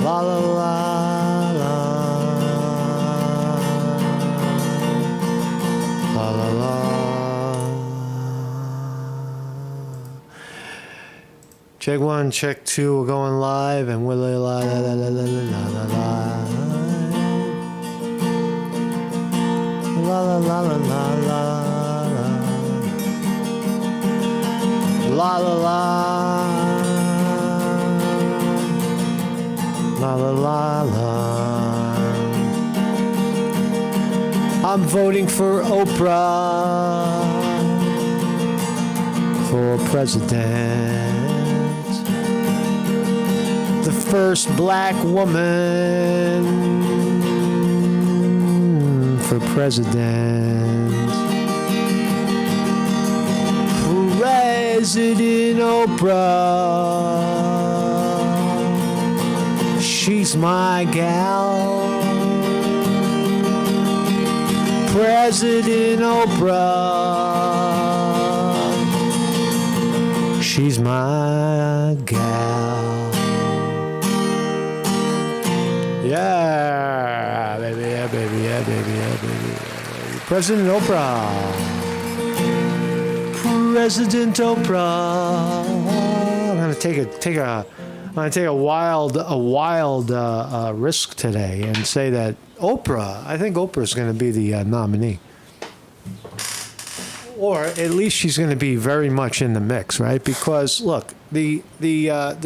La la la la. La la la. Check one, check two. We're going live, and we're la la la la la la la la. La la la la la la. La la la. La la la la. I'm voting for Oprah for president. The first black woman for president. President Oprah. She's my gal. President Oprah. She's my gal. Yeah, baby, yeah, baby, yeah, baby, yeah, baby. President Oprah. President Oprah. I'm gonna take a wild risk today and say that I think Oprah is going to be the nominee, or at least she's going to be very much in the mix, right? Because look, the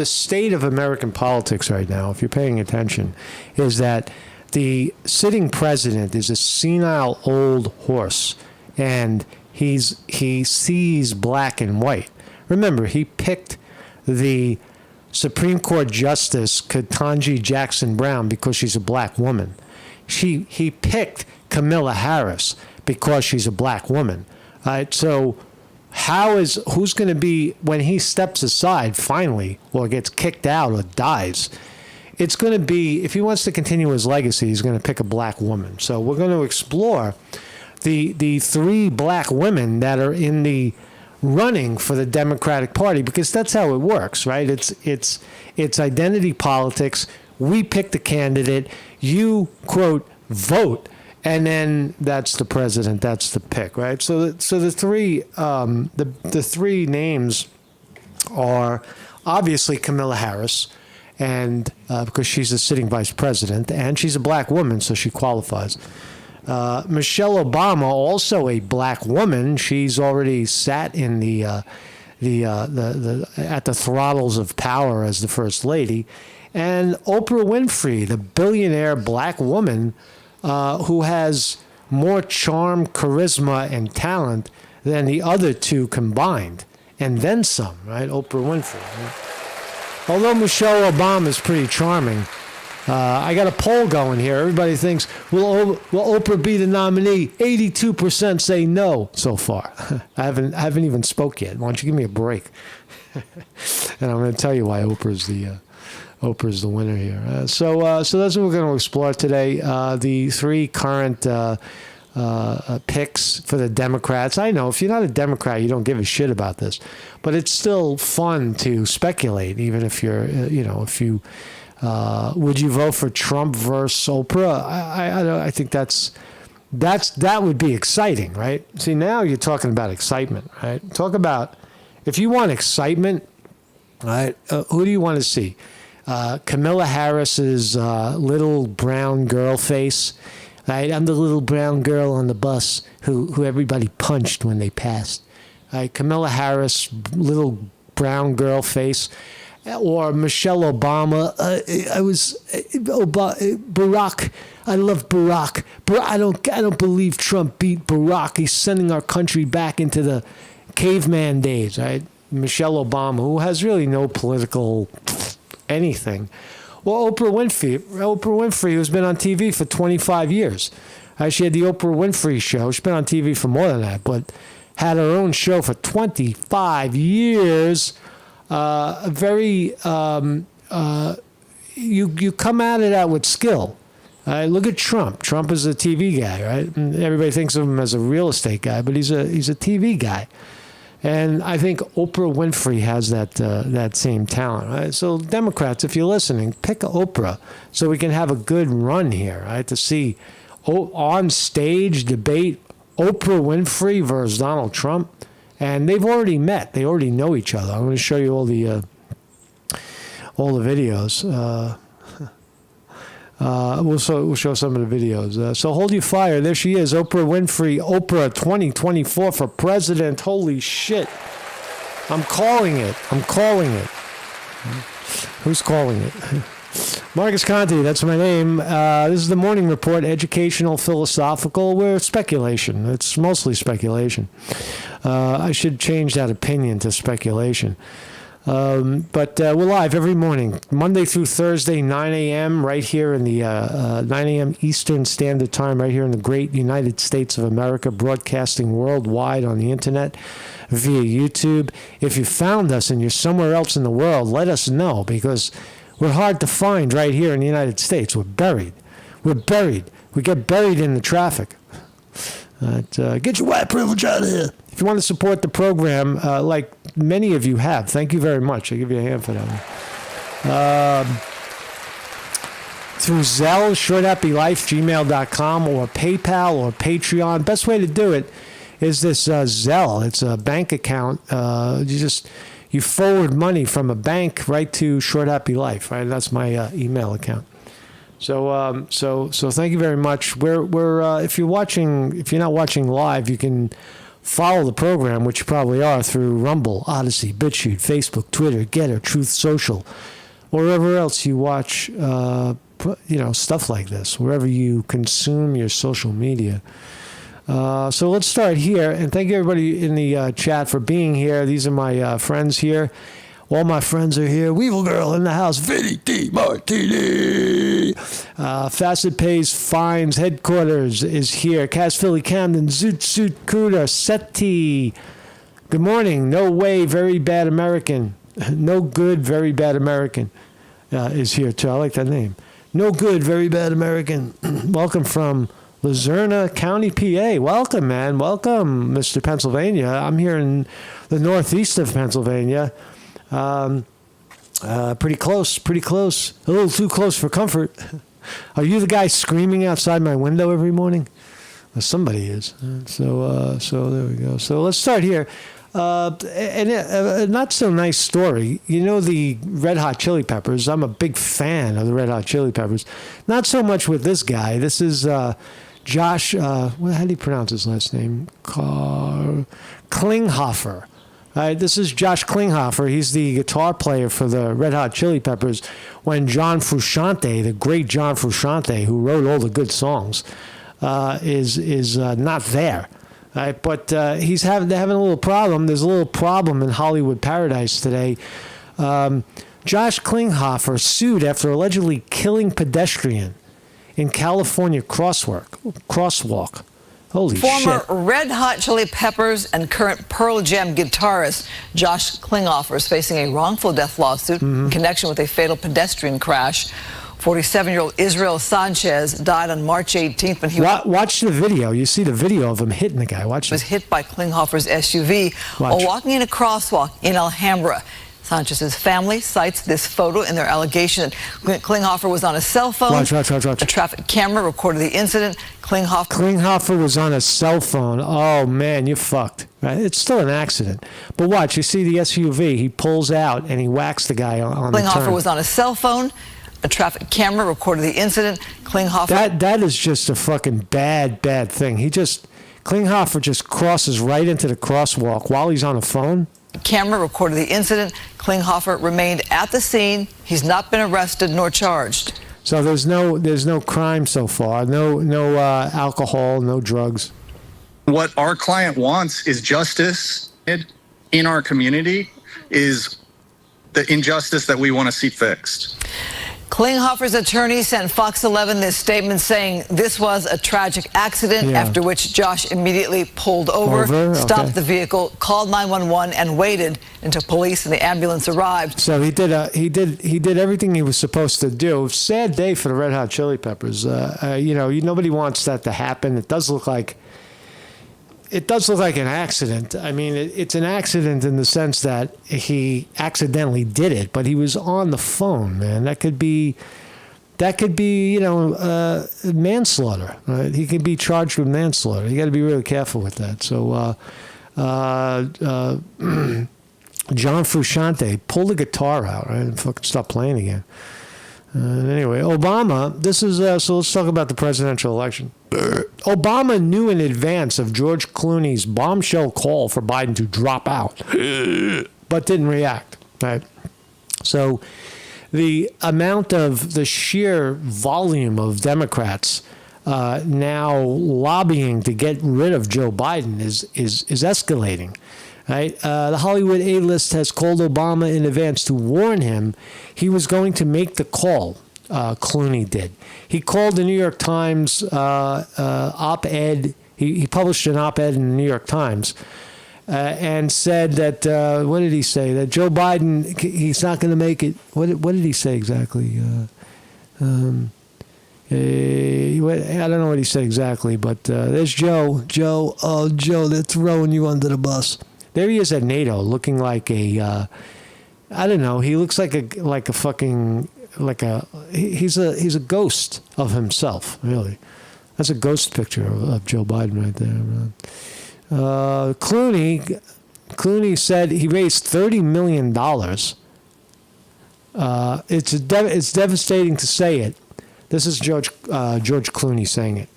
state of American politics right now, if you're paying attention, is that the sitting president is a senile old horse, and he sees black and white. Remember, he picked the Supreme Court Justice Ketanji Jackson Brown because she's a black woman. He picked Kamala Harris because she's a black woman. So who's going to be, when he steps aside finally, or gets kicked out or dies, it's going to be, if he wants to continue his legacy, he's going to pick a black woman. So we're going to explore the three black women that are in the running for the Democratic Party, because that's how it works, right? It's identity politics. We pick the candidate, you quote vote, and then that's the president. That's the pick, right? So the three names are obviously Kamala Harris, and because she's the sitting vice president, and she's a black woman, so she qualifies. Michelle Obama, also a black woman. She's already sat in the at the throttles of power as the first lady. And Oprah Winfrey, the billionaire black woman who has more charm, charisma, and talent than the other two combined, and then some, right? Oprah Winfrey. Right? Although Michelle Obama is pretty charming, I got a poll going here. Everybody thinks, will Oprah be the nominee? 82% say no so far. I haven't even spoke yet. Why don't you give me a break? And I'm going to tell you why Oprah's the winner here. So that's what we're going to explore today. The three current picks for the Democrats. I know if you're not a Democrat, you don't give a shit about this, but it's still fun to speculate, even if you're, would you vote for Trump versus Oprah? I think that would be exciting, right? See, now you're talking about excitement, right? Talk about, if you want excitement, right? Who do you want to see? Kamala Harris's little brown girl face, right? I'm the little brown girl on the bus who everybody punched when they passed. Right? Kamala Harris, little brown girl face. Or Michelle Obama. Barack. I love Barack. I don't believe Trump beat Barack. He's sending our country back into the caveman days, right? Michelle Obama, who has really no political anything. Well, Oprah Winfrey, who's been on TV for 25 years. She had the Oprah Winfrey Show. She's been on TV for more than that, but had her own show for 25 years. You come at it out with skill. Look at Trump. Trump is a TV guy, right? And everybody thinks of him as a real estate guy, but he's a TV guy. And I think Oprah Winfrey has that same talent, right? So Democrats, if you're listening, pick Oprah so we can have a good run here, right? To see on stage debate Oprah Winfrey versus Donald Trump. And they've already met. They already know each other. I'm going to show you all the videos. We'll show some of the videos. So hold your fire. There she is, Oprah Winfrey, Oprah 2024 for president. Holy shit. I'm calling it. Who's calling it? Marcus Conte, that's my name. This is the Morning Report, educational, philosophical. We're speculation. It's mostly speculation. I should change that opinion to speculation. But we're live every morning, Monday through Thursday, 9 a.m., right here in the 9 a.m. Eastern Standard Time, right here in the great United States of America, broadcasting worldwide on the internet via YouTube. If you found us and you're somewhere else in the world, let us know, because we're hard to find right here in the United States. We're buried. We get buried in the traffic. Get your white privilege out of here. If you want to support the program, like many of you have, thank you very much. I'll give you a hand for that one. Through Zelle, shorthappylife@gmail.com, or PayPal or Patreon. Best way to do it is this Zelle. It's a bank account. You forward money from a bank right to Short Happy Life, right? That's my email account. So thank you very much. We're if you're not watching live, you can follow the program, which you probably are, through Rumble, Odyssey, BitChute, Facebook, Twitter, Getter, Truth Social, or wherever else you watch, stuff like this, wherever you consume your social media. So let's start here, and thank you everybody in the chat for being here. These are my friends here. All my friends are here. Weevil Girl in the house. Vinny D. Martini. Facet Pays Fines Headquarters is here. Cass Philly Camden. Zoot Suit Cooter. Seti. Good morning. No way. Very bad American. No good. Very bad American is here too. I like that name. No good. Very bad American. Welcome from Luzerne County, PA. Welcome, man. Welcome, Mr. Pennsylvania. I'm here in the northeast of Pennsylvania. Pretty close. A little too close for comfort. Are you the guy screaming outside my window every morning? Well, somebody is. So there we go. So let's start here. A not so nice story. You know the Red Hot Chili Peppers. I'm a big fan of the Red Hot Chili Peppers. Not so much with this guy. This is Josh. How do you pronounce his last name? Klinghoffer. This is Josh Klinghoffer. He's the guitar player for the Red Hot Chili Peppers when John Frusciante, the great John Frusciante, who wrote all the good songs, is not there. But they're having a little problem. There's a little problem in Hollywood Paradise today. Josh Klinghoffer sued after allegedly killing pedestrian in California crosswalk. Holy shit. Former Red Hot Chili Peppers and current Pearl Jam guitarist Josh Klinghoffer is facing a wrongful death lawsuit in connection with a fatal pedestrian crash. 47-year-old Israel Sanchez died on March 18th when he watch the video. You see the video of him hitting the guy. Watch it. Was hit by Klinghoffer's SUV while walking in a crosswalk in Alhambra. Sanchez's family cites this photo in their allegation that Klinghoffer was on a cell phone. Watch. A traffic camera recorded the incident. Klinghoffer was on a cell phone. Oh, man, you're fucked. Right? It's still an accident. But watch, you see the SUV. He pulls out and he whacks the guy on the turn. Klinghoffer was on a cell phone. A traffic camera recorded the incident. Klinghoffer. That is just a fucking bad thing. Klinghoffer just crosses right into the crosswalk while he's on a phone. Camera recorded the incident. Klinghoffer remained at the scene. He's not been arrested nor charged. So there's no crime so far. No alcohol, no drugs. What our client wants is justice in our community, is the injustice that we want to see fixed. Klinghoffer's attorney sent Fox 11 this statement saying this was a tragic accident, after which Josh immediately pulled over, stopped the vehicle, called 911, and waited until police and the ambulance arrived. So he did everything he was supposed to do. Sad day for the Red Hot Chili Peppers. Nobody wants that to happen. It does look like it does look like an accident. I mean, it's an accident in the sense that he accidentally did it, but he was on the phone, man. That could be, manslaughter. Right? He could be charged with manslaughter. You got to be really careful with that. So, John Frusciante pulled the guitar out, right, and fucking stopped playing again. Anyway, Obama, so let's talk about the presidential election. Obama knew in advance of George Clooney's bombshell call for Biden to drop out, but didn't react, right? So the sheer volume of Democrats now lobbying to get rid of Joe Biden is escalating. Right? The Hollywood A-list has called Obama in advance to warn him he was going to make the call. Clooney did. He called the New York Times op-ed. He published an op-ed in the New York Times and said that, what did he say? That Joe Biden, he's not going to make it. What did he say exactly? I don't know what he said exactly, but there's Joe. Joe, they're throwing you under the bus. There he is at NATO, looking like I don't know. He looks like a he's a ghost of himself. Really, that's a ghost picture of Joe Biden right there. Clooney said he raised $30 million. It's devastating to say it. This is George Clooney saying it.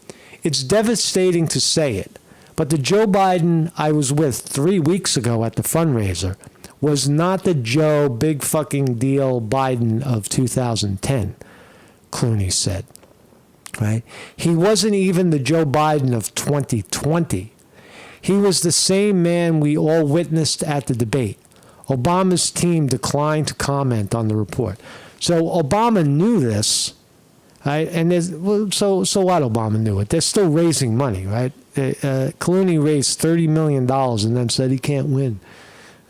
It's devastating to say it. But the Joe Biden I was with 3 weeks ago at the fundraiser was not the Joe big fucking deal Biden of 2010, Clooney said. Right? He wasn't even the Joe Biden of 2020. He was the same man we all witnessed at the debate. Obama's team declined to comment on the report. So Obama knew this, right? And so what? Obama knew it. They're still raising money, right? Clooney raised $30 million and then said he can't win.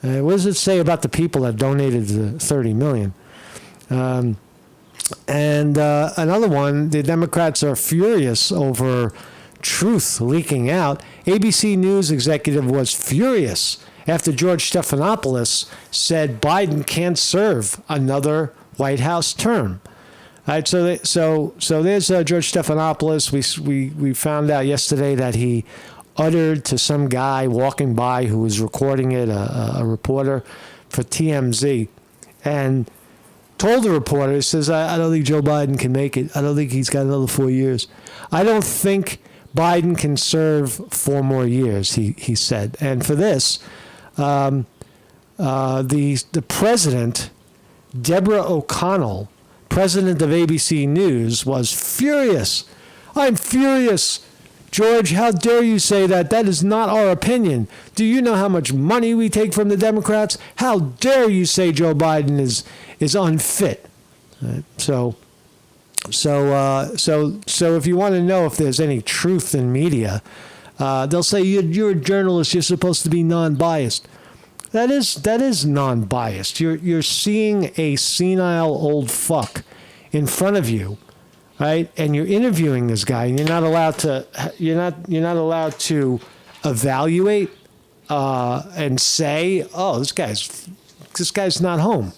What does it say about the people that donated the $30 million? And another one, the Democrats are furious over truth leaking out. ABC News executive was furious after George Stephanopoulos said Biden can't serve another White House term. All right, so there's George Stephanopoulos. We found out yesterday that he uttered to some guy walking by who was recording it, a reporter for TMZ, and told the reporter, he says, I don't think Joe Biden can make it. I don't think he's got another 4 years. I don't think Biden can serve 4 more years, he said. And for this, the president, Deborah O'Connell, president of ABC News, was furious. I'm furious. George, how dare you say that? That is not our opinion. Do you know how much money we take from the Democrats? How dare you say Joe Biden is unfit? So if you want to know if there's any truth in media, they'll say you're a journalist. You're supposed to be non-biased. That is non-biased. You're seeing a senile old fuck in front of you, right? And you're interviewing this guy, and you're not allowed to evaluate and say, oh, this guy's not home,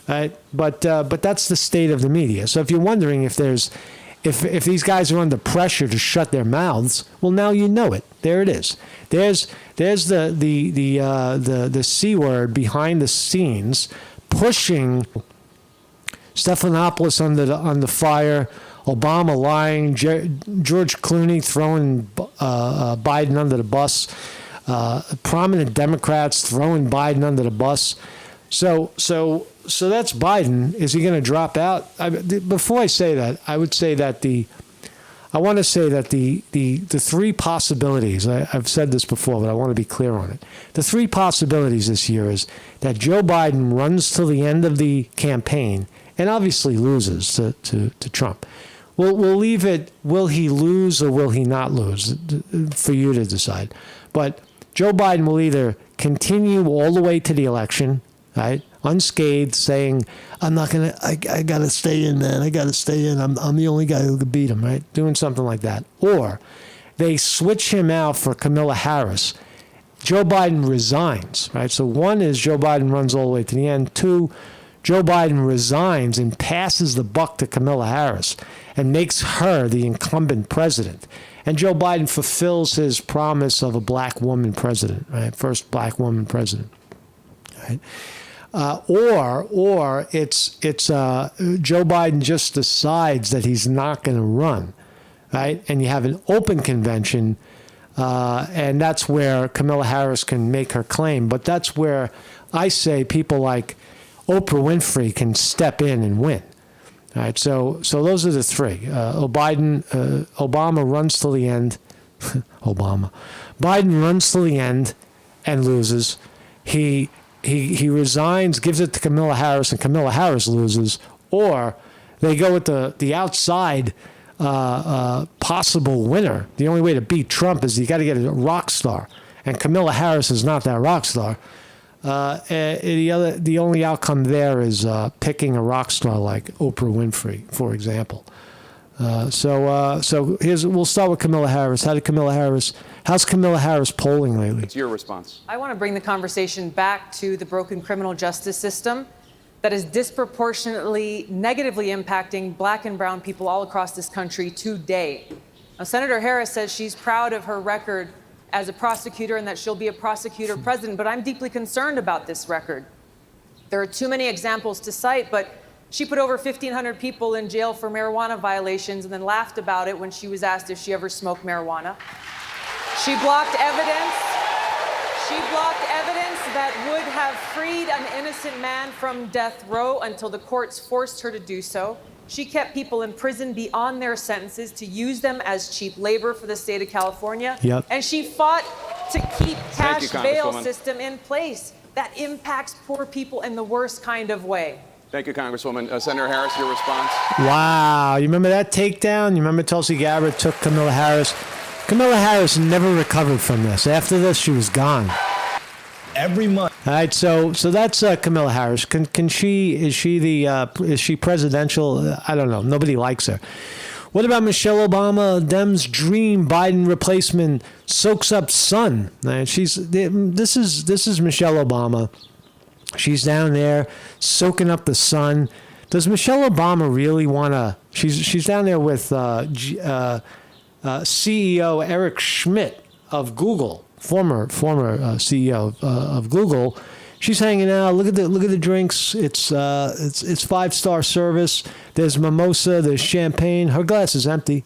right? But that's the state of the media. So if you're wondering if these guys are under pressure to shut their mouths, well, now you know it. There it is. There's the C word behind the scenes, pushing Stephanopoulos under fire, Obama lying, George Clooney throwing Biden under the bus, prominent Democrats throwing Biden under the bus. So that's Biden. Is he going to drop out? Before I say that, I want to say that the three possibilities, I've said this before, but I want to be clear on it. The three possibilities this year is that Joe Biden runs till the end of the campaign and obviously loses to Trump. We'll leave it, will he lose or will he not lose, for you to decide. But Joe Biden will either continue all the way to the election, right, unscathed, saying, I got to stay in, man. I got to stay in. I'm the only guy who could beat him, right? Doing something like that. Or They switch him out for Kamala Harris. Joe Biden resigns, right? So one is Joe Biden runs all the way to the end. Two, Joe Biden resigns and passes the buck to Kamala Harris and makes her the incumbent president. And Joe Biden fulfills his promise of a black woman president, right? First black woman president, right? Or it's Joe Biden just decides that he's not going to run, right? And you have an open convention, and that's where Kamala Harris can make her claim. But that's where I say people like Oprah Winfrey can step in and win. All right, so those are the three. Obama runs to the end. Biden runs to the end and loses. He resigns, gives it to Kamala Harris, and Kamala Harris loses. Or they go with the outside possible winner. The only way to beat Trump is you got to get a rock star, and Kamala Harris is not that rock star. The only outcome there is picking a rock star like Oprah Winfrey, for example. So we'll start with Kamala Harris. How's Kamala Harris polling lately? What's your response? I want to bring the conversation back to the broken criminal justice system that is disproportionately negatively impacting black and brown people all across this country today. Now, Senator Harris says she's proud of her record as a prosecutor and that she'll be a prosecutor president, but I'm deeply concerned about this record. There are too many examples to cite, but she put over 1,500 people in jail for marijuana violations and then laughed about it when she was asked if she ever smoked marijuana. She blocked evidence. She blocked evidence that would have freed an innocent man from death row until the courts forced her to do so. She kept people in prison beyond their sentences to use them as cheap labor for the state of California. Yep. And she fought to keep cash bail system in place that impacts poor people in the worst kind of way. Thank you, Congresswoman. Senator Harris, your response? Wow. You remember that takedown? You remember Tulsi Gabbard took Kamala Harris? Kamala Harris never recovered from this. After this, she was gone. Every month. All right, so that's Kamala Harris. Is she presidential? I don't know. Nobody likes her. What about Michelle Obama? Dems' dream Biden replacement soaks up sun. This is Michelle Obama. She's down there soaking up the sun. Does Michelle Obama really want to? She's down there with CEO Eric Schmidt of Google. Former CEO of Google. She's hanging out. Look at the drinks. It's 5-star service. There's mimosa. There's champagne. Her glass is empty.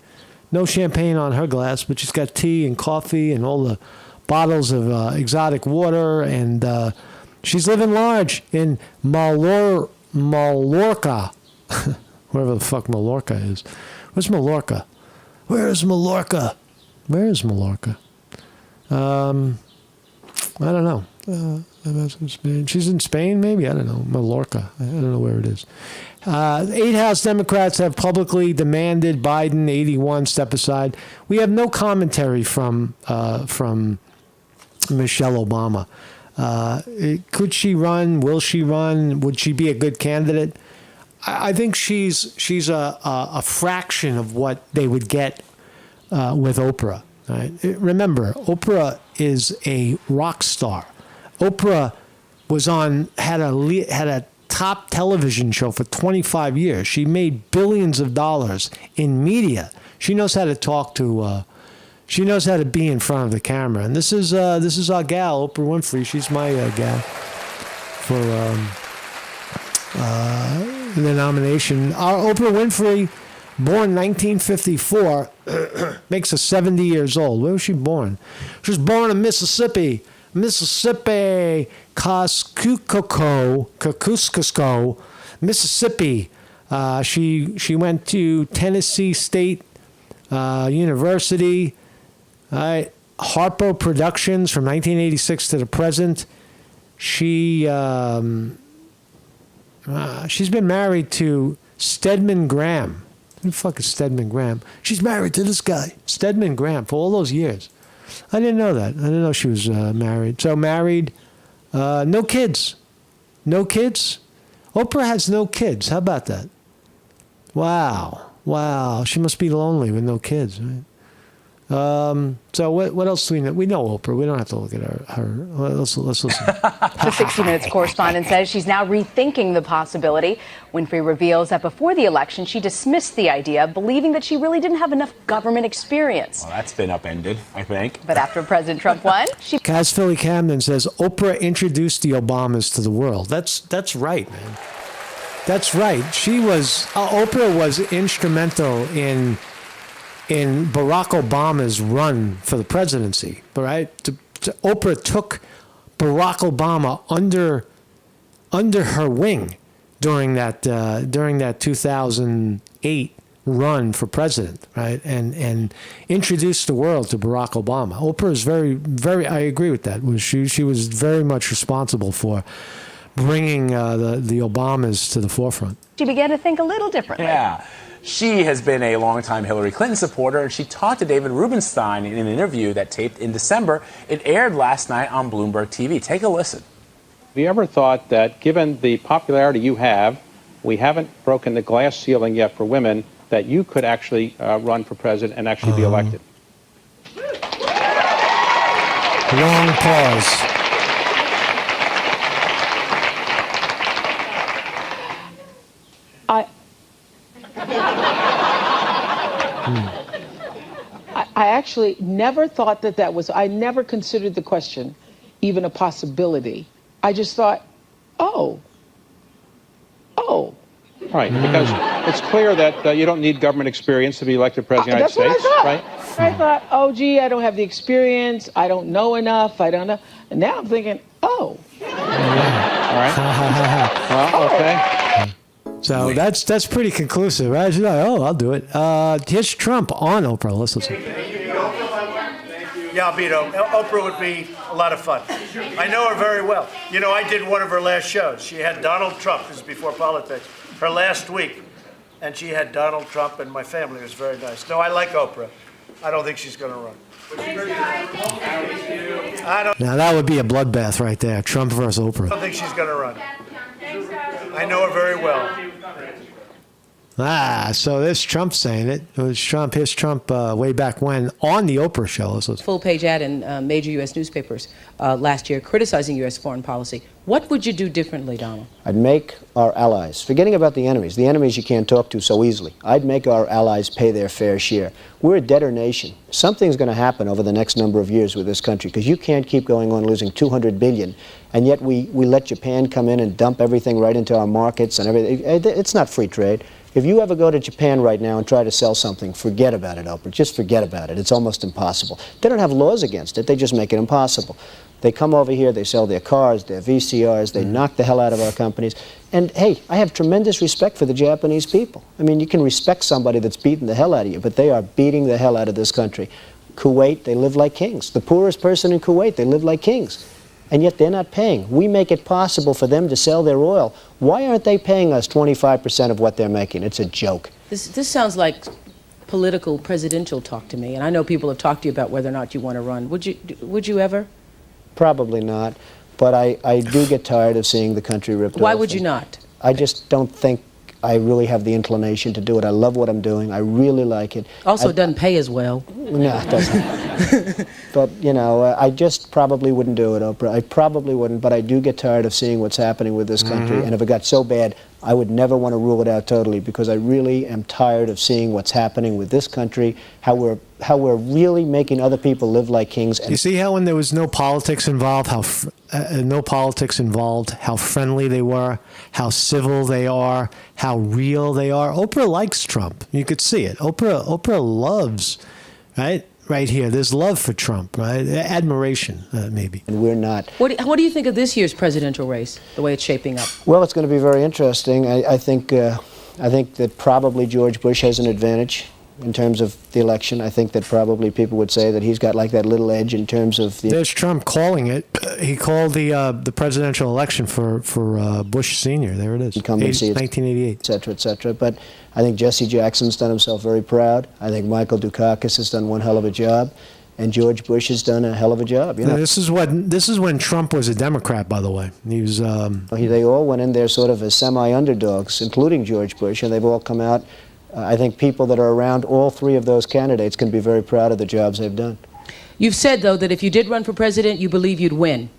No champagne on her glass, but she's got tea and coffee and all the bottles of exotic water. And she's living large in Mallorca, wherever the fuck Mallorca is. Where's Mallorca? Where is Mallorca? Where is Mallorca? I don't know. She's in Spain, maybe? I don't know. Mallorca. I don't know where it is. 8 House Democrats have publicly demanded Biden 81 step aside. We have no commentary from Michelle Obama. Could she run? Will she run? Would she be a good candidate? I think she's a fraction of what they would get with Oprah. Right? Remember, Oprah is a rock star. Oprah had a top television show for 25 years. She made billions of dollars in media. She knows how to talk to. She knows how to be in front of the camera. And this is our gal, Oprah Winfrey. She's my gal for the nomination. Our Oprah Winfrey, born 1954, makes her 70 years old. Where was she born? She was born in Mississippi, Kosciuszko, Mississippi. She went to Tennessee State University. Harpo Productions from 1986 to the present. She's been married to Stedman Graham. Who the fuck is Stedman Graham? She's married to this guy, Stedman Graham, for all those years. I didn't know that. I didn't know she was married. So married, no kids. No kids? Oprah has no kids. How about that? Wow. She must be lonely with no kids, right? So what else do we know? We know Oprah. We don't have to look at her. Let's listen. The 60 Minutes correspondent says she's now rethinking the possibility. Winfrey reveals that before the election, she dismissed the idea, believing that she really didn't have enough government experience. Well, that's been upended, I think. But after President Trump won, she... Kaz Philly Camden says Oprah introduced the Obamas to the world. That's right, man. That's right. Oprah was instrumental in Barack Obama's run for the presidency, right? Oprah took Barack Obama under her wing during that 2008 run for president, right? And introduced the world to Barack Obama. Oprah is very. I agree with that. She was very much responsible for bringing the Obamas to the forefront. She began to think a little differently. Yeah. She has been a longtime Hillary Clinton supporter, and she talked to David Rubenstein in an interview that taped in December. It aired last night on Bloomberg TV. Take a listen. Have you ever thought that given the popularity you have, we haven't broken the glass ceiling yet for women, that you could actually run for president and actually be elected? Long pause. I actually never thought that was, I never considered the question even a possibility. I just thought, oh. Right, because it's clear that you don't need government experience to be elected president of the United States, right? I thought, oh, gee, I don't have the experience. I don't know enough. I don't know. And now I'm thinking, oh. All right. Well, okay. So that's pretty conclusive, right? She's like, oh, I'll do it. Here's Trump on Oprah. Let's listen. Yeah, I'll beat Oprah. Oprah would be a lot of fun. I know her very well. You know, I did one of her last shows. She had Donald Trump, this is before politics, her last week. And she had Donald Trump, and my family was very nice. No, I like Oprah. I don't think she's going to run. Now, that would be a bloodbath right there. Trump versus Oprah. I don't think she's going to run. I know her very well. So there's Trump saying it. It was Trump. Here's Trump way back when on the Oprah show. Let's listen. Full-page ad in major U.S. newspapers last year criticizing U.S. foreign policy. What would you do differently, Donald? I'd make our allies, forgetting about the enemies you can't talk to so easily, I'd make our allies pay their fair share. We're a debtor nation. Something's going to happen over the next number of years with this country, because you can't keep going on losing $200 billion, and yet we let Japan come in and dump everything right into our markets and everything. It's not free trade. If you ever go to Japan right now and try to sell something, forget about it, Oprah. Just forget about it. It's almost impossible. They don't have laws against it. They just make it impossible. They come over here, they sell their cars, their VCRs, they knock the hell out of our companies. And hey, I have tremendous respect for the Japanese people. I mean, you can respect somebody that's beating the hell out of you, but they are beating the hell out of this country. Kuwait, they live like kings. The poorest person in Kuwait, they live like kings. And yet they're not paying. We make it possible for them to sell their oil. Why aren't they paying us 25% of what they're making? It's a joke. This sounds like political presidential talk to me, and I know people have talked to you about whether or not you want to run. Would you ever? Probably not, but I do get tired of seeing the country ripped off. Why would you not? I just don't think I really have the inclination to do it. I love what I'm doing. I really like it. Also, it doesn't pay as well. No, it doesn't. But, you know, I just probably wouldn't do it, Oprah. I probably wouldn't, but I do get tired of seeing what's happening with this country. And if it got so bad, I would never want to rule it out totally, because I really am tired of seeing what's happening with this country, how we're really making other people live like kings. You see how when there was no politics involved, how friendly they were, how civil they are, how real they are. Oprah likes Trump. You could see it. Oprah loves, right here. There's love for Trump, right? Admiration, maybe. And we're not. What do you think of this year's presidential race, the way it's shaping up? Well, it's going to be very interesting. I think that probably George Bush has an advantage in terms of the election. I think that probably people would say that he's got like that little edge in terms of the... There's Trump calling it. He called the presidential election for Bush Sr. There it is. 1988. Et cetera, et cetera. But I think Jesse Jackson's done himself very proud. I think Michael Dukakis has done one hell of a job. And George Bush has done a hell of a job. You know? This is when Trump was a Democrat, by the way. He was. They all went in there sort of as semi-underdogs, including George Bush, and they've all come out I think people that are around all three of those candidates can be very proud of the jobs they've done. You've said, though, that if you did run for president, you believe you'd win.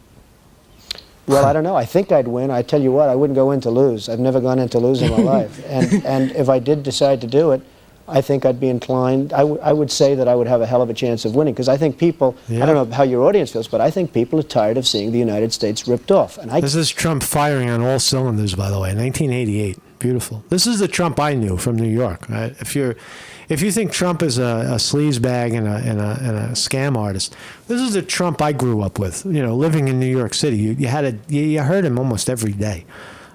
Well, I don't know. I think I'd win. I tell you what, I wouldn't go in to lose. I've never gone in to lose in my life. And if I did decide to do it, I think I'd be inclined, I would say that I would have a hell of a chance of winning, because I think people, I don't know how your audience feels, but I think people are tired of seeing the United States ripped off. And this is Trump firing on all cylinders, by the way, 1988. Beautiful. This is the Trump I knew from New York, right? If you think Trump is a sleazebag and a scam artist, this is the Trump I grew up with, living in New York City. You heard him almost every day,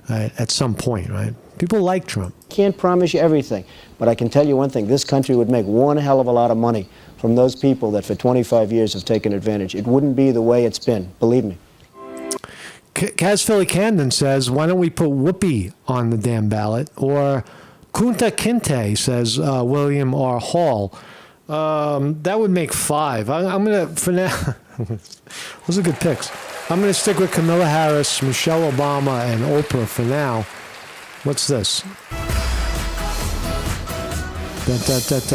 right, at some point, right? People like Trump. Can't promise you everything, but I can tell you one thing. This country would make one hell of a lot of money from those people that for 25 years have taken advantage. It wouldn't be the way it's been, believe me. Kaz Philly Camden says, why don't we put Whoopi on the damn ballot? Or Kunta Kinte, says William R. Hall. That would make 5. I'm going to, for now, those are good picks. I'm going to stick with Kamala Harris, Michelle Obama, and Oprah for now. What's this? Can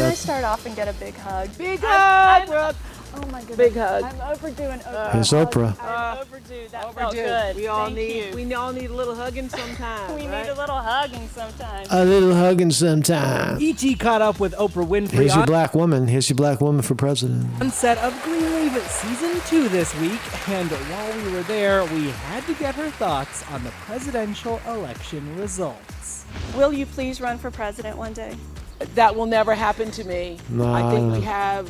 I start off and get a big hug? Big hug, Brooke. Oh my goodness. Big hug. I'm overdue an Oprah. Here's Oprah. I'm overdue. That felt Overdue. good. We all Thank need you. we all need a little hugging sometime. We right? need a little hugging sometimes. A little hugging sometime. E.T. caught up with Oprah Winfrey Here's your on black woman. Here's your black woman for president. set of Greenleaf Season 2 this week, and while we were there, we had to get her thoughts on the presidential election results. Will you please run for president one day? That will never happen to me. No, I think no. we have,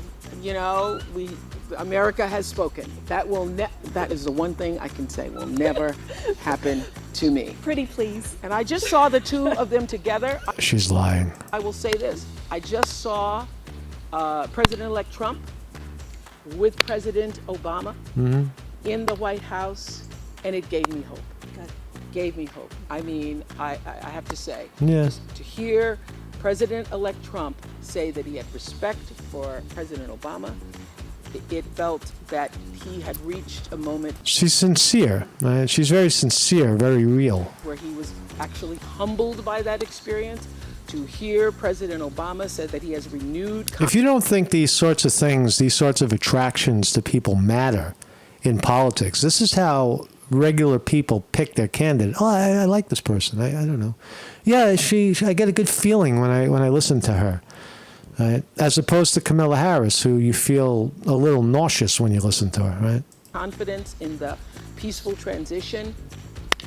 America has spoken. That is the one thing I can say will never happen to me. Pretty please. And I just saw the two of them together. She's lying. I will say this. I just saw President-elect Trump with President Obama in the White House, and it gave me hope. Gave me hope. I mean, I have to say, Yes. to hear President-elect Trump say that he had respect for President Obama, it felt that he had reached a moment She's sincere. Right? She's very sincere, very real. where he was actually humbled by that experience. To hear President Obama say that he has renewed If you don't think these sorts of things, these sorts of attractions to people matter in politics, this is how regular people pick their candidate. Oh, I like this person. I don't know. Yeah, I get a good feeling when I listen to her. Right? As opposed to Kamala Harris, who you feel a little nauseous when you listen to her, right? confidence in the peaceful transition,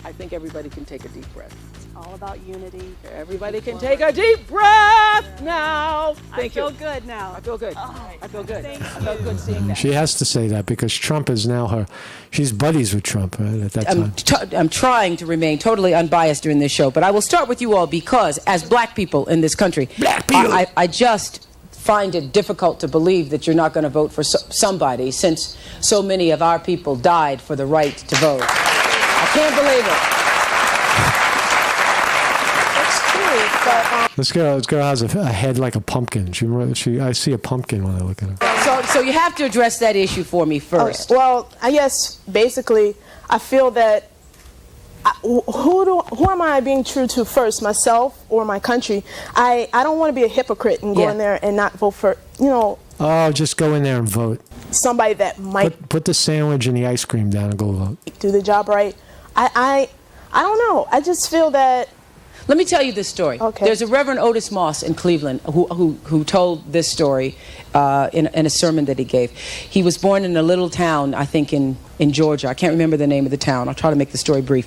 I think everybody can take a deep breath. It's all about unity. Everybody can take a deep breath now. Thank you. I feel good now. I feel good. Oh, I feel good. thank I felt good seeing that. She has to say that because Trump is now she's buddies with Trump, right, at that time. I'm trying to remain totally unbiased during this show, but I will start with you all because, as black people in this country, I just find it difficult to believe that you're not going to vote for somebody since so many of our people died for the right to vote. I can't believe it. It's true, but This girl has a head like a pumpkin. I see a pumpkin when I look at her. So you have to address that issue for me first. Okay. Well, I guess basically I feel that who am I being true to first, myself or my country? I don't want to be a hypocrite and go in there and not vote for, Oh, just go in there and vote. somebody that might Put the sandwich and the ice cream down and go vote. do the job right. I don't know. I just feel that. Let me tell you this story. Okay. There's a Reverend Otis Moss in Cleveland who told this story in a sermon that he gave. He was born in a little town, I think in Georgia. I can't remember the name of the town. I'll try to make the story brief.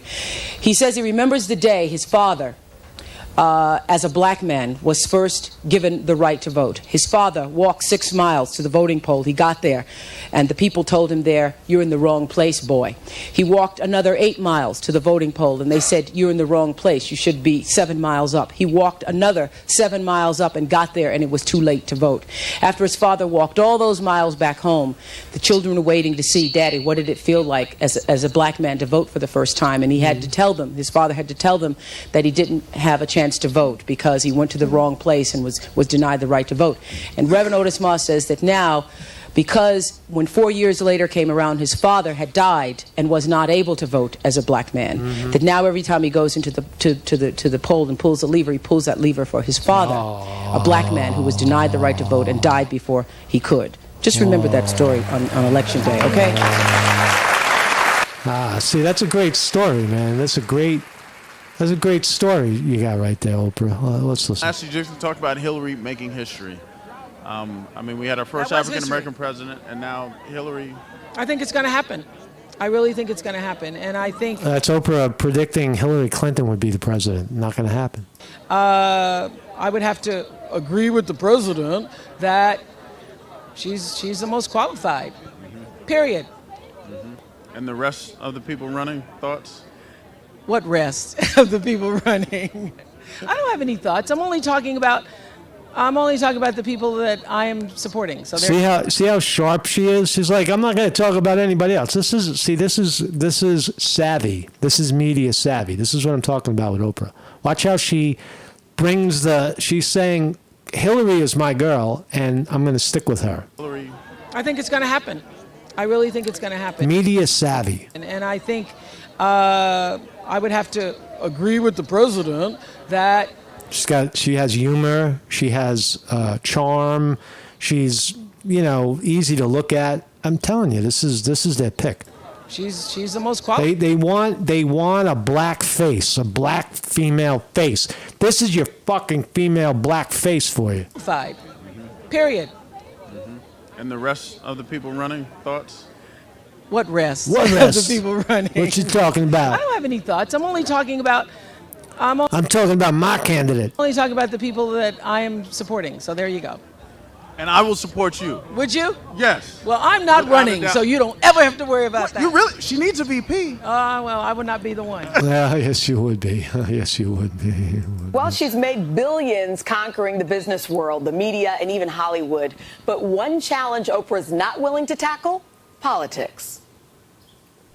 He says he remembers the day his father, as a black man, was first given the right to vote. His father walked 6 miles to the voting poll. He got there, and the people told him there, "You're in the wrong place, boy." He walked another 8 miles to the voting poll, and they said, "You're in the wrong place. You should be 7 miles up." He walked another 7 miles up and got there, and it was too late to vote. After his father walked all those miles back home, the children were waiting to see, "Daddy, what did it feel like as a black man to vote for the first time?" And he had to tell them, his father had to tell them that he didn't have a chance to vote because he went to the wrong place and was denied the right to vote. And Reverend Otis Moss says that now because when 4 years later came around, his father had died and was not able to vote as a black man. That now every time he goes into the poll and pulls the lever, he pulls that lever for his father, a black man who was denied the right to vote and died before he could. Just remember that story on Election Day, okay? See, that's a great story, man. That's a great story you got right there, Oprah. Let's listen. Ashley Dixon talked about Hillary making history. I mean, we had our first African-American president, and now Hillary. I think it's going to happen. I really think it's going to happen. And I think That's Oprah predicting Hillary Clinton would be the president. Not going to happen. I would have to agree with the president that she's the most qualified, period. And the rest of the people running, thoughts? What rest of the people running? I don't have any thoughts. I'm only talking about the people that I am supporting. So See how sharp she is? She's like, I'm not going to talk about anybody else. This is savvy. This is media savvy. This is what I'm talking about with Oprah. Watch how she brings she's saying, Hillary is my girl, and I'm going to stick with her. Hillary. I think it's going to happen. I really think it's going to happen. Media savvy. And I think I would have to agree with the president that she has humor, she has charm, she's easy to look at. I'm telling you, this is their pick. she's the most qualified. They want a black face, a black female face. This is your fucking female black face for you. Period. And the rest of the people running, thoughts? What rest? What rest? Of the people running. What you talking about? I don't have any thoughts. I'm only talking about. I'm talking about my candidate. Only talking about the people that I am supporting. So there you go. And I will support you. Would you? Yes. Well, I'm not Without a running, doubt. so you don't ever have to worry about that. You really? She needs a VP. Well, I would not be the one. Yes, you would be. Yes, you would be. Well, she's made billions conquering the business world, the media, and even Hollywood. But one challenge Oprah's not willing to tackle: politics.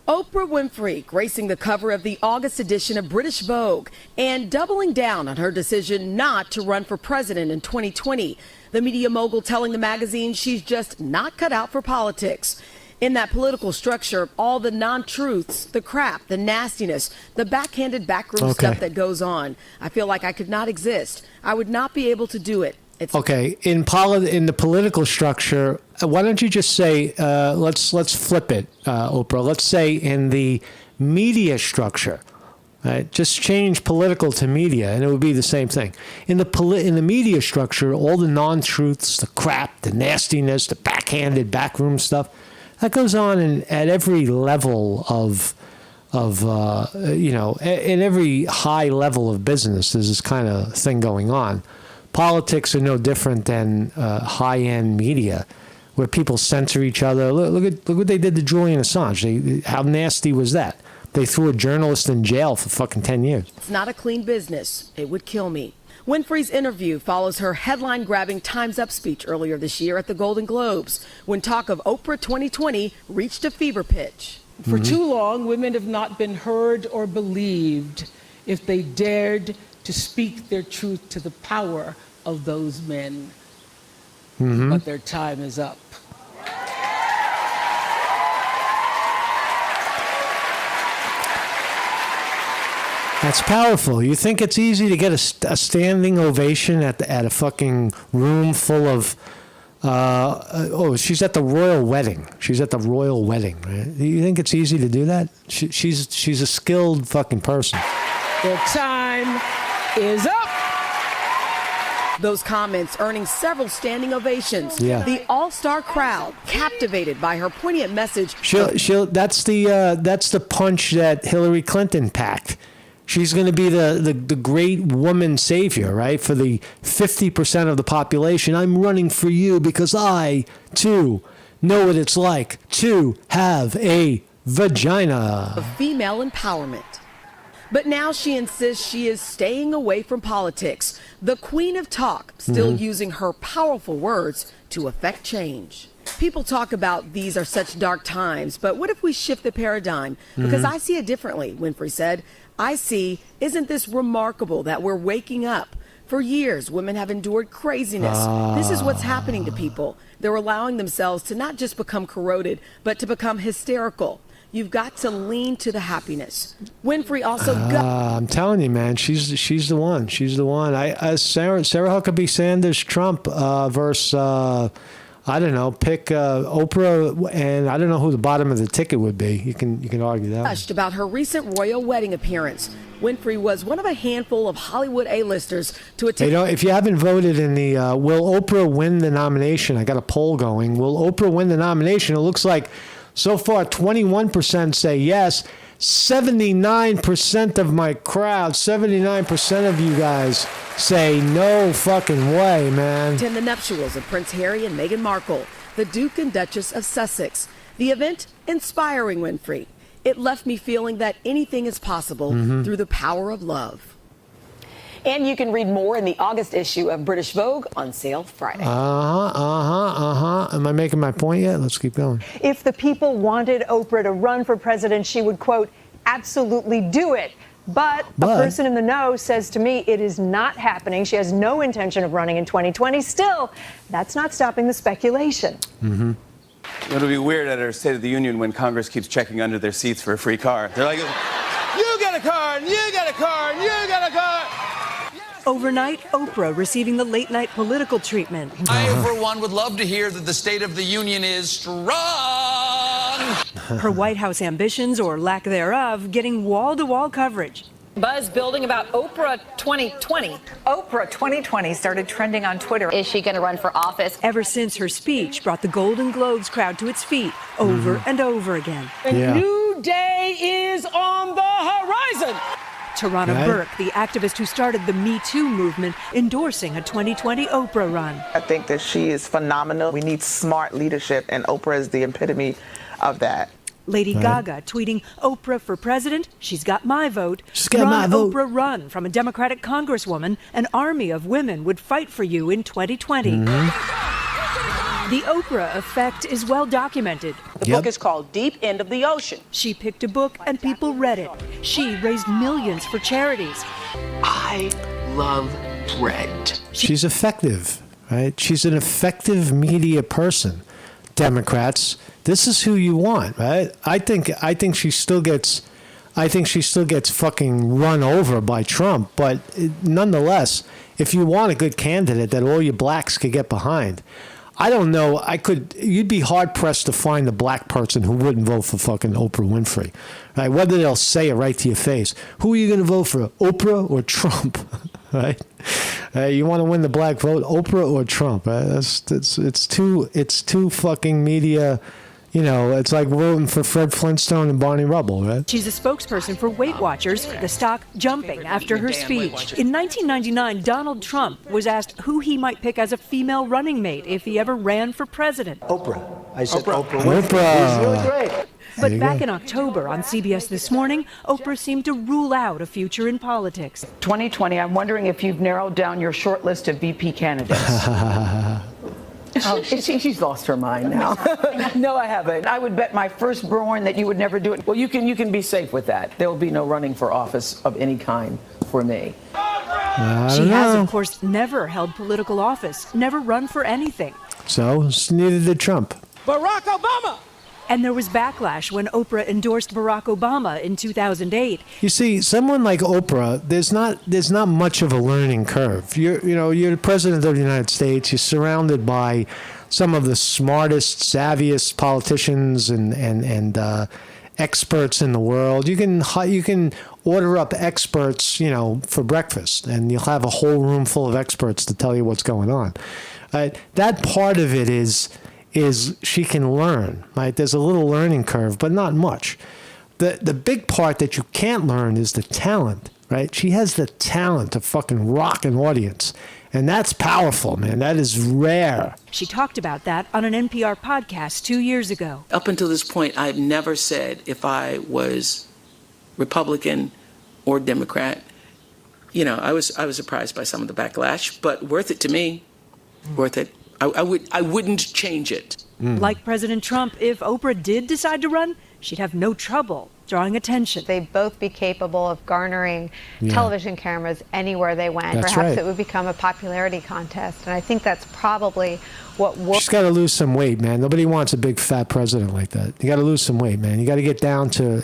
Oprah Winfrey gracing the cover of the August edition of British Vogue and doubling down on her decision not to run for president in 2020. The media mogul telling the magazine she's just not cut out for politics. In that political structure, all the non-truths, the crap, the nastiness, the backhanded backroom stuff that goes on. I feel like I could not exist. I would not be able to do it. Okay, in the political structure, why don't you just say, let's flip it, Oprah. Let's say in the media structure, right? Just change political to media, and it would be the same thing. In the media structure, all the non-truths, the crap, the nastiness, the backhanded backroom stuff, that goes on at every level of in every high level of business. There's this kind of thing going on. Politics are no different than high-end media, where people censor each other. Look what they did to Julian Assange. How nasty was that? They threw a journalist in jail for fucking 10 years. It's not a clean business. It would kill me. Winfrey's interview follows her headline-grabbing Time's Up speech earlier this year at the Golden Globes, when talk of Oprah 2020 reached a fever pitch. For too long, women have not been heard or believed if they dared to speak their truth to the power of those men. But their time is up. That's powerful. You think it's easy to get a standing ovation at a fucking room full of she's at the royal wedding. She's at the royal wedding, right? You think it's easy to do that? She's a skilled fucking person. Their time is up. Those comments earning several standing ovations. Yeah. The all-star crowd captivated by her poignant message. That's the punch that Hillary Clinton packed. She's going to be the great woman savior, right? For the 50% of the population. I'm running for you because I, too, know what it's like to have a vagina. Of female empowerment. But now she insists she is staying away from politics. The queen of talk, still using her powerful words to affect change. People talk about these are such dark times, but what if we shift the paradigm? Because I see it differently, Winfrey said. I see, isn't this remarkable that we're waking up For years, women have endured craziness. This is what's happening to people. They're allowing themselves to not just become corroded, but to become hysterical. You've got to lean to the happiness. Winfrey also I'm telling you, man, she's the one. She's the one. Sarah Huckabee Sanders Trump versus I don't know. Pick Oprah, and I don't know who the bottom of the ticket would be. You can argue that. Gushed about her recent royal wedding appearance. Winfrey was one of a handful of Hollywood A-listers to attend. You know, if you haven't voted in the will Oprah win the nomination? I got a poll going. Will Oprah win the nomination? It looks like so far 21% say yes. 79% of my crowd, 79% of you guys say no fucking way, man. Attend the nuptials of Prince Harry and Meghan Markle, the Duke and Duchess of Sussex. The event inspiring Winfrey. It left me feeling that anything is possible through the power of love. And you can read more in the August issue of British Vogue, on sale Friday. Am I making my point yet? Let's keep going. If the people wanted Oprah to run for president, she would, quote, absolutely do it. But a person in the know says to me it is not happening. She has no intention of running in 2020. Still, that's not stopping the speculation. It'll be weird at her State of the Union when Congress keeps checking under their seats for a free car. They're like, you get a car, and you get a car, and you get a car. Overnight, Oprah receiving the late-night political treatment. I, for one, would love to hear that the State of the Union is strong. Her White House ambitions, or lack thereof, getting wall-to-wall coverage. Buzz building about Oprah 2020. Oprah 2020 started trending on Twitter. Is she going to run for office? Ever since her speech brought the Golden Globes crowd to its feet over and over again. A new day is on the horizon. Tarana Burke, the activist who started the Me Too movement, endorsing a 2020 Oprah run. I think that she is phenomenal. We need smart leadership, and Oprah is the epitome of that. Lady Gaga tweeting, Oprah for president, she's got my vote. She's got my vote. Oprah, run. From a Democratic congresswoman, an army of women would fight for you in 2020. The Oprah effect is well documented. The book is called Deep End of the Ocean. She picked a book and people read it. She raised millions for charities. I love bread. She's effective, right? She's an effective media person. Democrats, this is who you want, right? I think she still gets fucking run over by Trump, but nonetheless, if you want a good candidate that all you blacks could get behind, I don't know. You'd be hard pressed to find a black person who wouldn't vote for fucking Oprah Winfrey, right? Whether they'll say it right to your face. Who are you going to vote for, Oprah or Trump, right? You want to win the black vote, Oprah or Trump? Right? It's too fucking media. You know, it's like voting for Fred Flintstone and Barney Rubble, right? She's a spokesperson for Weight Watchers, the stock jumping after her speech. In 1999, Donald Trump was asked who he might pick as a female running mate if he ever ran for president. Oprah. I said Oprah. Oprah. She's really great. But back in October on CBS This Morning, Oprah seemed to rule out a future in politics. 2020, I'm wondering if you've narrowed down your short list of VP candidates. Oh, she's lost her mind now. No, I haven't. I would bet my firstborn that you would never do it. Well, you can be safe with that. There will be no running for office of any kind for me. She has, of course, never held political office, never run for anything. So, neither did Trump. Barack Obama! And there was backlash when Oprah endorsed Barack Obama in 2008. You see, someone like Oprah, there's not much of a learning curve. You're the president of the United States. You're surrounded by some of the smartest, savviest politicians and experts in the world. You can order up experts, for breakfast, and you'll have a whole room full of experts to tell you what's going on. That part of it is she can learn, right? There's a little learning curve, but not much. The big part that you can't learn is the talent, right? She has the talent to fucking rock an audience. And that's powerful, man. That is rare. She talked about that on an NPR podcast 2 years ago. Up until this point, I've never said if I was Republican or Democrat. I was surprised by some of the backlash, but worth it to me. Worth it. I wouldn't change it. Like President Trump, if Oprah did decide to run, she'd have no trouble drawing attention. They'd both be capable of garnering television cameras anywhere they went. That's Perhaps right. it would become a popularity contest. And I think that's probably what She's got to lose some weight, man. Nobody wants a big fat president like that. You got to lose some weight, man. You got to get down to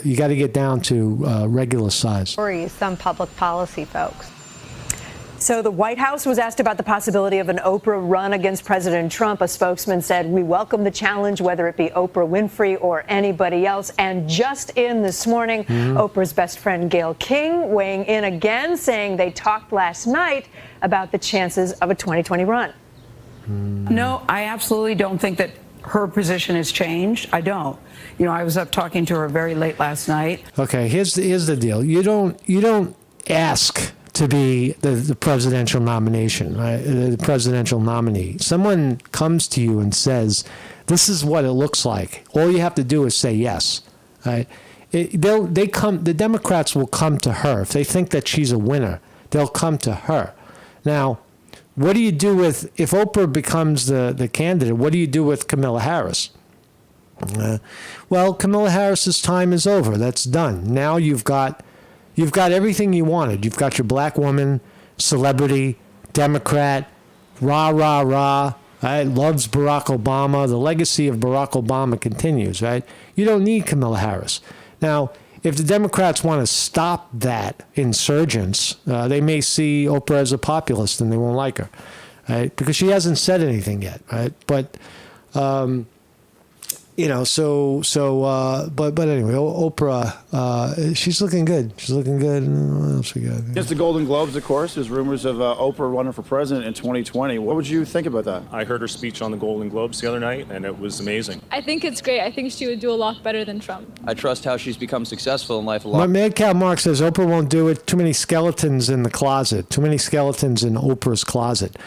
regular size. worries some public policy folks. So the White House was asked about the possibility of an Oprah run against President Trump. A spokesman said, "We welcome the challenge, whether it be Oprah Winfrey or anybody else." And just in this morning, Oprah's best friend Gayle King weighing in again, saying they talked last night about the chances of a 2020 run. No, I absolutely don't think that her position has changed. I don't. You know, I was up talking to her very late last night. Okay, here's the deal. You don't ask to be the presidential nomination, right? The presidential nominee. Someone comes to you and says, "This is what it looks like." All you have to do is say yes, right? The Democrats will come to her if they think that she's a winner. They'll come to her. Now, what do you do with if Oprah becomes the candidate? What do you do with Kamala Harris? Well, Kamala Harris's time is over. That's done. Now you've got everything you wanted. You've got your black woman, celebrity, Democrat, rah, rah, rah, right? Loves Barack Obama. The legacy of Barack Obama continues, right? You don't need Kamala Harris. Now, if the Democrats want to stop that insurgence, they may see Oprah as a populist and they won't like her, right? Because she hasn't said anything yet, right? But, but anyway, Oprah, she's looking good. She's looking good. What else we got? Against the Golden Globes, of course, there's rumors of Oprah running for president in 2020. What would you think about that? I heard her speech on the Golden Globes the other night, and it was amazing. I think it's great. I think she would do a lot better than Trump. I trust how she's become successful in life a lot. Mad Cow Mark says Oprah won't do it. Too many skeletons in the closet. Too many skeletons in Oprah's closet.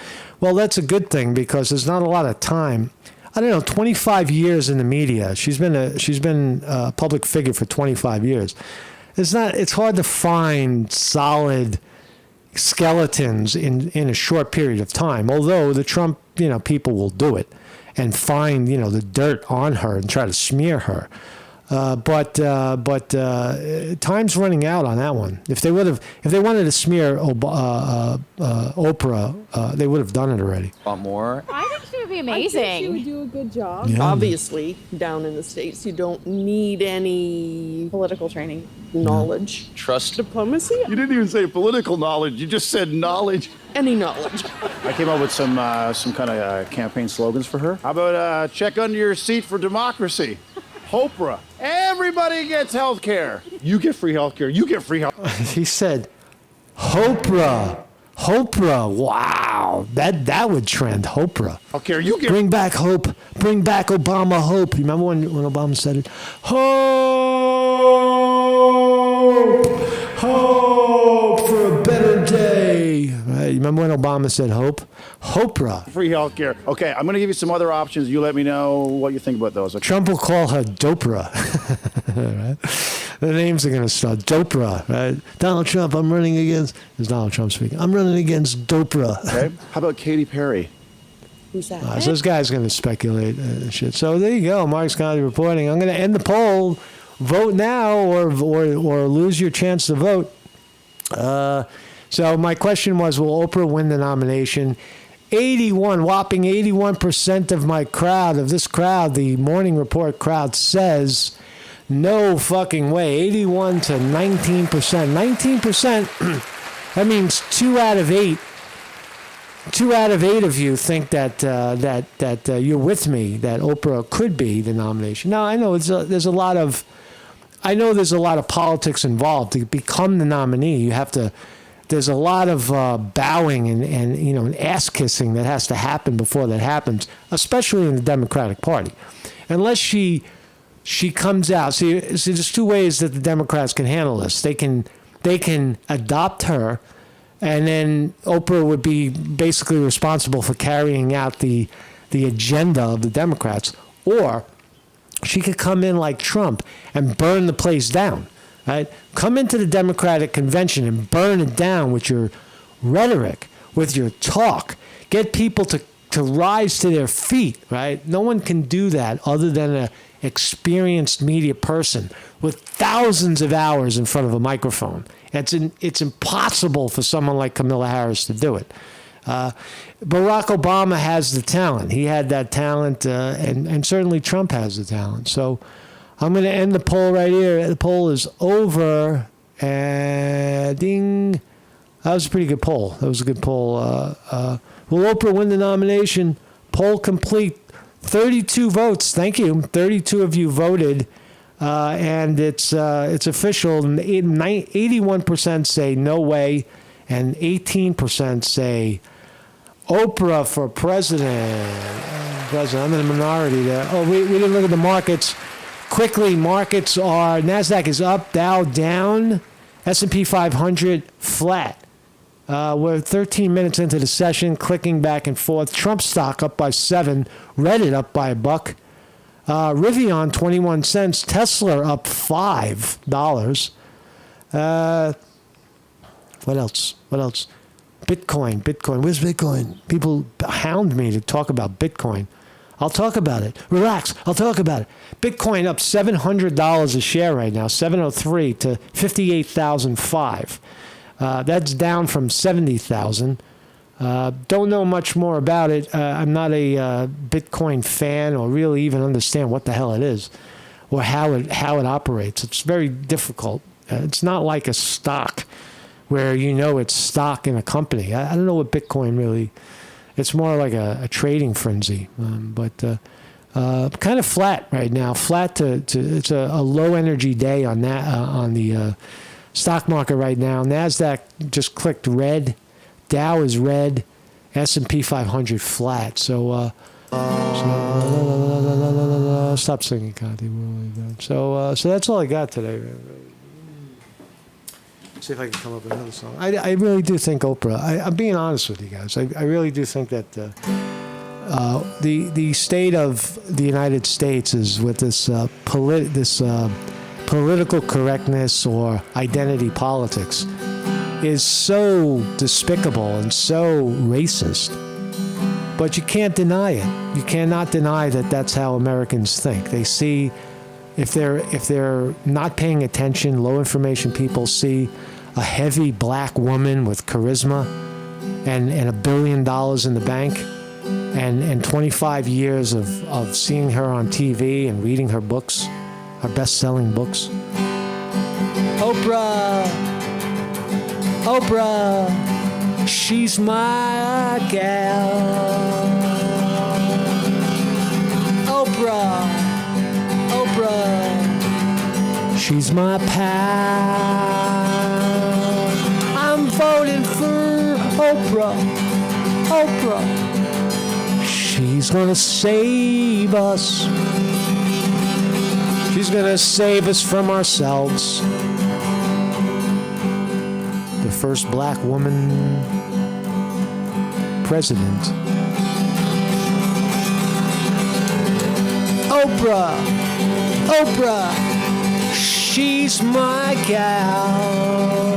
Well, that's a good thing because there's not a lot of time. I don't know, 25 years in the media. She's been a public figure for 25 years. It's hard to find solid skeletons in a short period of time. Although the Trump, people will do it and find, the dirt on her and try to smear her. But time's running out on that one. If they wanted to smear Oprah, they would have done it already. A lot more. I think she would be amazing. I think she would do a good job. Yeah. Obviously, down in the States, you don't need any political training, knowledge, trust, diplomacy. You didn't even say political knowledge. You just said knowledge. Any knowledge. I came up with some kind of campaign slogans for her. How about check under your seat for democracy? Oprah. Everybody gets health care. You get free health care. You get free health. He said, Oprah. Wow. That would trend. Oprah. Okay, you get. Bring back hope. Bring back Obama hope. You remember when Obama said it? Hope. Hope for a better day. Right? You remember when Obama said hope? Oprah. Free health care. Okay, I'm going to give you some other options. You let me know what you think about those. Okay? Trump will call her Dopra. Right? The names are going to start. Dopra. Right? Donald Trump, I'm running against. This is Donald Trump speaking. I'm running against Dopra. Okay. How about Katy Perry? Who's that? So this guy's going to speculate shit. So there you go. Mark's Conley reporting. I'm going to end the poll. Vote now or lose your chance to vote. So my question was, will Oprah win the nomination? Whopping 81% of my crowd, of this crowd, the Morning Report crowd, says no fucking way. 81 to 19%. 19%, that means 2 out of 8. 2 out of 8 of you think that you're with me, that Oprah could be the nomination. Now, I know there's a lot of politics involved. To become the nominee, you have to. There's a lot of bowing and ass kissing that has to happen before that happens, especially in the Democratic Party. Unless she comes out. See, there's 2 ways that the Democrats can handle this. They can adopt her, and then Oprah would be basically responsible for carrying out the agenda of the Democrats, or she could come in like Trump and burn the place down. Right? Come into the Democratic convention and burn it down with your rhetoric, with your talk. Get people to rise to their feet, right? No one can do that other than experienced media person with thousands of hours in front of a microphone. It's impossible for someone like Kamala Harris to do it. Barack Obama has the talent. He had that talent, and certainly Trump has the talent. So I'm going to end the poll right here. The poll is over. Ding. That was a pretty good poll. That was a good poll. Will Oprah win the nomination? Poll complete. 32 votes. Thank you. 32 of you voted. And it's official. 81% say no way, and 18% say Oprah for president. I'm in a minority there. Oh, we didn't look at the markets. Quickly, markets are, NASDAQ is up, Dow down, S&P 500 flat. We're 13 minutes into the session, clicking back and forth. Trump stock up by 7, Reddit up by $1. Rivian 21 cents, Tesla up $5. What else? Bitcoin. Where's Bitcoin? People hound me to talk about Bitcoin. I'll talk about it. Relax. I'll talk about it. Bitcoin up $700 a share right now, 703 to 58,005. That's down from 70,000. Don't know much more about it. I'm not a Bitcoin fan or really even understand what the hell it is or how it operates. It's very difficult. It's not like a stock where it's stock in a company. I don't know what Bitcoin really. It's more like a trading frenzy, but kind of flat right now. Flat to it's a low energy day on that on the stock market right now. Nasdaq just clicked red. Dow is red. S&P 500 flat. So stop singing, Conti. So that's all I got today. See if I can come up with another song. I really do think Oprah. I'm being honest with you guys. I really do think that the state of the United States is with this political correctness or identity politics is so despicable and so racist. But you can't deny it. You cannot deny that that's how Americans think. They see, if they're not paying attention, low information people see a heavy black woman with charisma and $1 billion in the bank and 25 years of seeing her on TV and reading her books, her best-selling books. Oprah, she's my gal. Oprah, she's my pal. I'm voting for Oprah. She's gonna save us. She's gonna save us from ourselves. The first black woman president. Oprah, she's my gal.